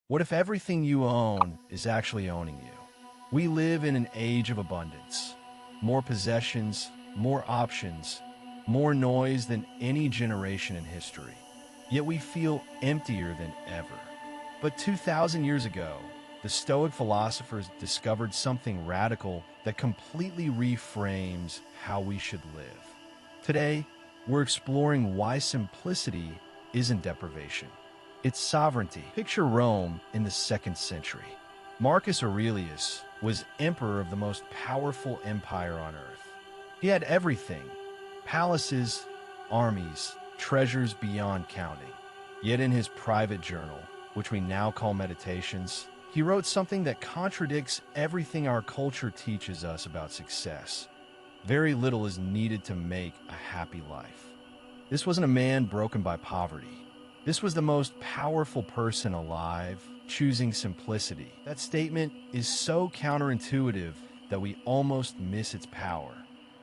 What if everything you own is actually owning you? We live in an age of abundance. More possessions, more options, more noise than any generation in history. Yet we feel emptier than ever. But 2,000 years ago, the Stoic philosophers discovered something radical that completely reframes how we should live. Today, we're exploring why simplicity isn't deprivation. It's sovereignty. Picture Rome in the 2nd century. Marcus Aurelius was emperor of the most powerful empire on earth. He had everything: palaces, armies, treasures beyond counting. Yet in his private journal, which we now call Meditations, he wrote something that contradicts everything our culture teaches us about success. Very little is needed to make a happy life. This wasn't a man broken by poverty. This was the most powerful person alive, choosing simplicity. That statement is so counterintuitive that we almost miss its power.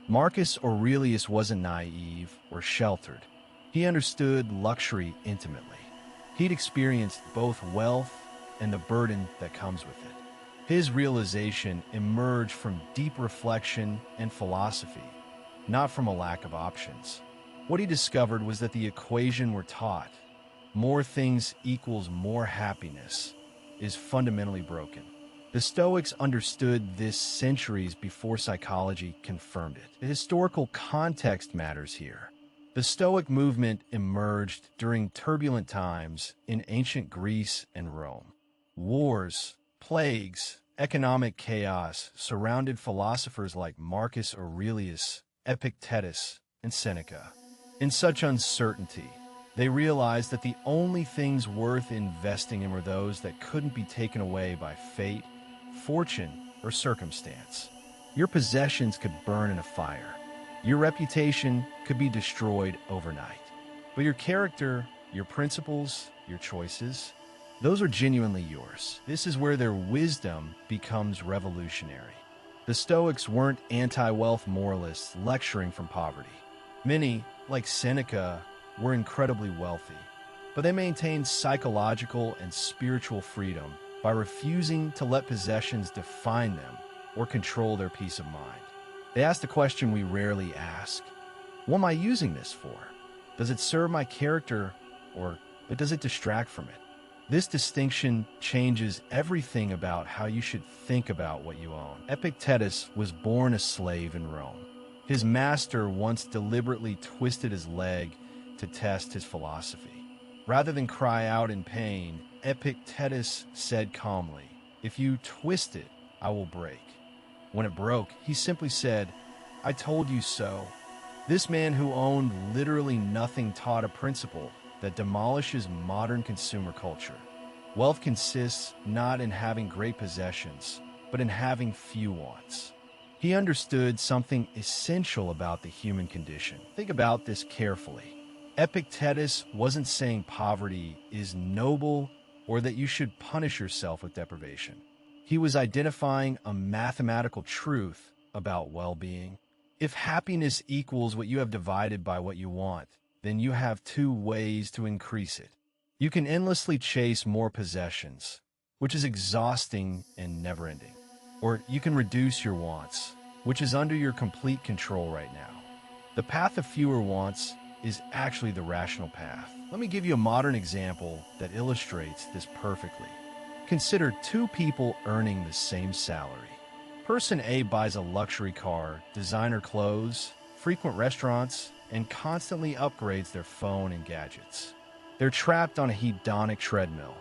Marcus Aurelius wasn't naive or sheltered. He understood luxury intimately. He'd experienced both wealth and the burden that comes with it. His realization emerged from deep reflection and philosophy, not from a lack of options. What he discovered was that the equation we're taught, more things equals more happiness, is fundamentally broken. The Stoics understood this centuries before psychology confirmed it. The historical context matters here. The Stoic movement emerged during turbulent times in ancient Greece and Rome. Wars, plagues, economic chaos surrounded philosophers like Marcus Aurelius, Epictetus, and Seneca. In such uncertainty, they realized that the only things worth investing in were those that couldn't be taken away by fate, fortune, or circumstance. Your possessions could burn in a fire. Your reputation could be destroyed overnight. But your character, your principles, your choices, those are genuinely yours. This is where their wisdom becomes revolutionary. The Stoics weren't anti-wealth moralists lecturing from poverty. Many, like Seneca, were incredibly wealthy, but they maintained psychological and spiritual freedom by refusing to let possessions define them or control their peace of mind. They asked a question we rarely ask: what am I using this for? Does it serve my character, or does it distract from it? This distinction changes everything about how you should think about what you own. Epictetus was born a slave in Rome. His master once deliberately twisted his leg to test his philosophy. Rather than cry out in pain, Epictetus said calmly, "If you twist it, I will break." When it broke, he simply said, "I told you so." This man who owned literally nothing taught a principle that demolishes modern consumer culture. Wealth consists not in having great possessions, but in having few wants. He understood something essential about the human condition. Think about this carefully. Epictetus wasn't saying poverty is noble or that you should punish yourself with deprivation. He was identifying a mathematical truth about well-being. If happiness equals what you have divided by what you want, then you have two ways to increase it. You can endlessly chase more possessions, which is exhausting and never-ending. Or you can reduce your wants, which is under your complete control right now. The path of fewer wants is actually the rational path. Let me give you a modern example that illustrates this perfectly. Consider two people earning the same salary. Person A buys a luxury car, designer clothes, frequent restaurants, and constantly upgrades their phone and gadgets. They're trapped on a hedonic treadmill,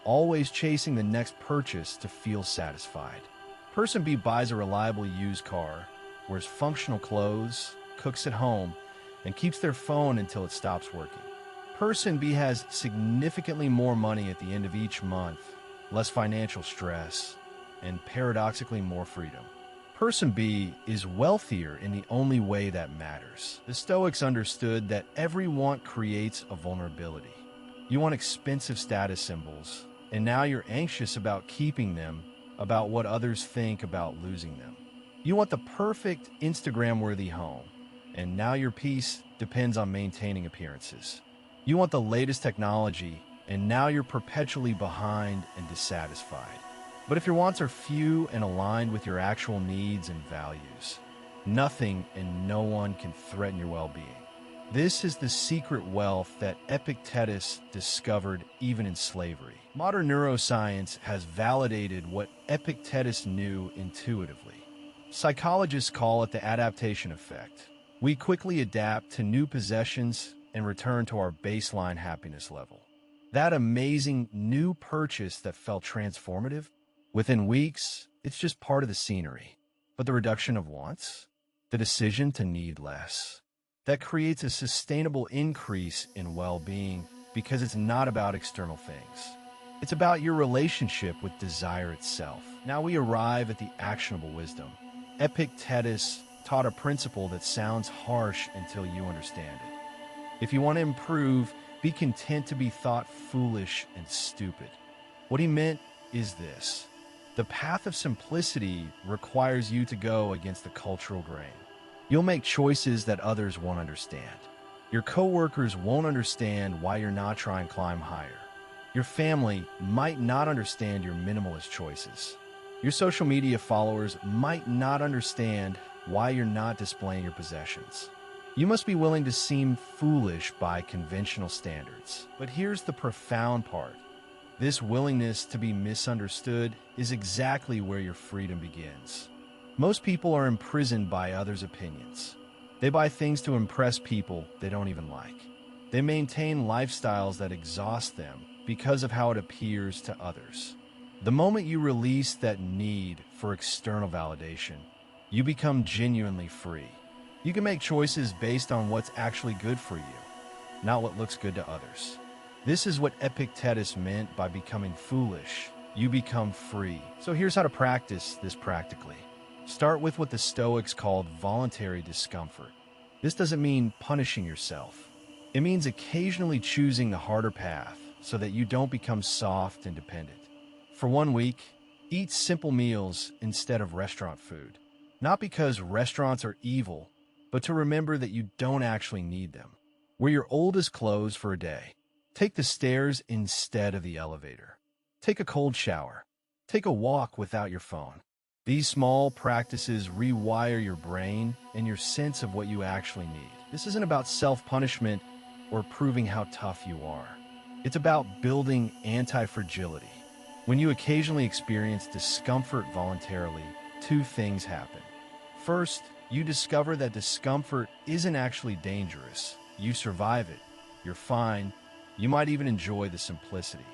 always chasing the next purchase to feel satisfied. Person B buys a reliable used car, wears functional clothes, cooks at home, and keeps their phone until it stops working. Person B has significantly more money at the end of each month, less financial stress, and paradoxically more freedom. Person B is wealthier in the only way that matters. The Stoics understood that every want creates a vulnerability. You want expensive status symbols, and now you're anxious about keeping them, about what others think about losing them. You want the perfect Instagram-worthy home, and now your peace depends on maintaining appearances. You want the latest technology, and now you're perpetually behind and dissatisfied. But if your wants are few and aligned with your actual needs and values, nothing and no one can threaten your well-being. This is the secret wealth that Epictetus discovered even in slavery. Modern neuroscience has validated what Epictetus knew intuitively. Psychologists call it the adaptation effect. We quickly adapt to new possessions and return to our baseline happiness level. That amazing new purchase that felt transformative, within weeks, it's just part of the scenery. But the reduction of wants, the decision to need less, that creates a sustainable increase in well-being because it's not about external things. It's about your relationship with desire itself. Now we arrive at the actionable wisdom. Epictetus taught a principle that sounds harsh until you understand it. If you want to improve, be content to be thought foolish and stupid. What he meant is this. The path of simplicity requires you to go against the cultural grain. You'll make choices that others won't understand. Your coworkers won't understand why you're not trying to climb higher. Your family might not understand your minimalist choices. Your social media followers might not understand why you're not displaying your possessions. You must be willing to seem foolish by conventional standards. But here's the profound part. This willingness to be misunderstood is exactly where your freedom begins. Most people are imprisoned by others' opinions. They buy things to impress people they don't even like. They maintain lifestyles that exhaust them because of how it appears to others. The moment you release that need for external validation, you become genuinely free. You can make choices based on what's actually good for you, not what looks good to others. This is what Epictetus meant by becoming foolish. You become free. So here's how to practice this practically. Start with what the Stoics called voluntary discomfort. This doesn't mean punishing yourself. It means occasionally choosing the harder path so that you don't become soft and dependent. For 1 week, eat simple meals instead of restaurant food. Not because restaurants are evil, but to remember that you don't actually need them. Wear your oldest clothes for a day. Take the stairs instead of the elevator. Take a cold shower. Take a walk without your phone. These small practices rewire your brain and your sense of what you actually need. This isn't about self-punishment or proving how tough you are. It's about building anti-fragility. When you occasionally experience discomfort voluntarily, 2 things happen. First, you discover that discomfort isn't actually dangerous. You survive it. You're fine. You might even enjoy the simplicity.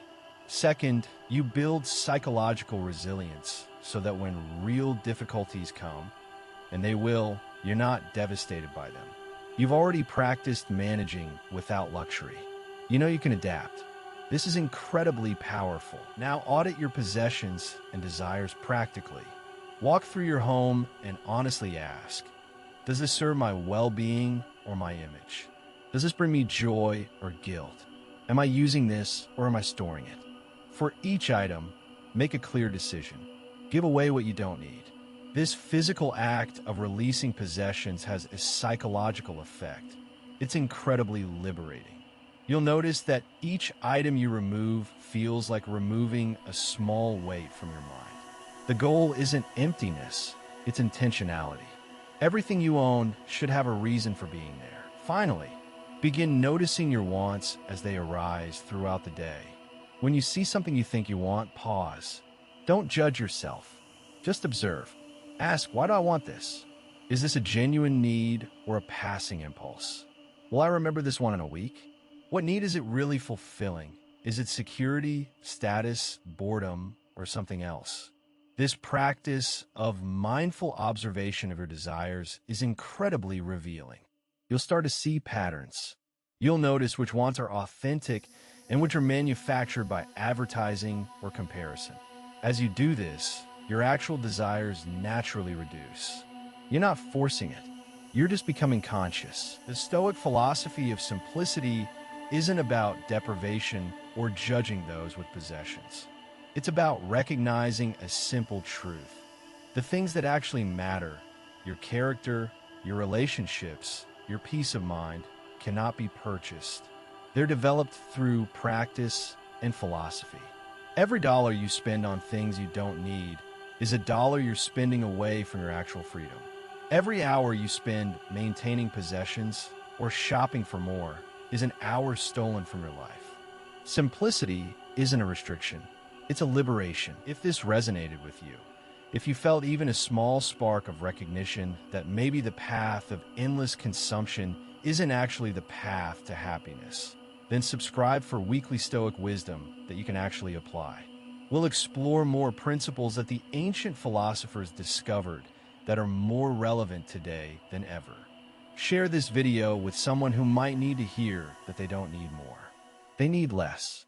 Second, you build psychological resilience so that when real difficulties come, and they will, you're not devastated by them. You've already practiced managing without luxury. You know you can adapt. This is incredibly powerful. Now audit your possessions and desires practically. Walk through your home and honestly ask, does this serve my well-being or my image? Does this bring me joy or guilt? Am I using this or am I storing it? For each item, make a clear decision. Give away what you don't need. This physical act of releasing possessions has a psychological effect. It's incredibly liberating. You'll notice that each item you remove feels like removing a small weight from your mind. The goal isn't emptiness, it's intentionality. Everything you own should have a reason for being there. Finally, begin noticing your wants as they arise throughout the day. When you see something you think you want, pause. Don't judge yourself. Just observe. Ask, why do I want this? Is this a genuine need or a passing impulse? Will I remember this one in a week? What need is it really fulfilling? Is it security, status, boredom, or something else? This practice of mindful observation of your desires is incredibly revealing. You'll start to see patterns. You'll notice which wants are authentic and which are manufactured by advertising or comparison. As you do this, your actual desires naturally reduce. You're not forcing it. You're just becoming conscious. The Stoic philosophy of simplicity isn't about deprivation or judging those with possessions. It's about recognizing a simple truth. The things that actually matter, your character, your relationships, your peace of mind, cannot be purchased. They're developed through practice, and philosophy. Every dollar you spend on things you don't need is a dollar you're spending away from your actual freedom. Every hour you spend maintaining possessions or shopping for more is an hour stolen from your life. Simplicity isn't a restriction, it's a liberation. If this resonated with you, if you felt even a small spark of recognition that maybe the path of endless consumption isn't actually the path to happiness, then subscribe for weekly Stoic wisdom that you can actually apply. We'll explore more principles that the ancient philosophers discovered that are more relevant today than ever. Share this video with someone who might need to hear that they don't need more. They need less.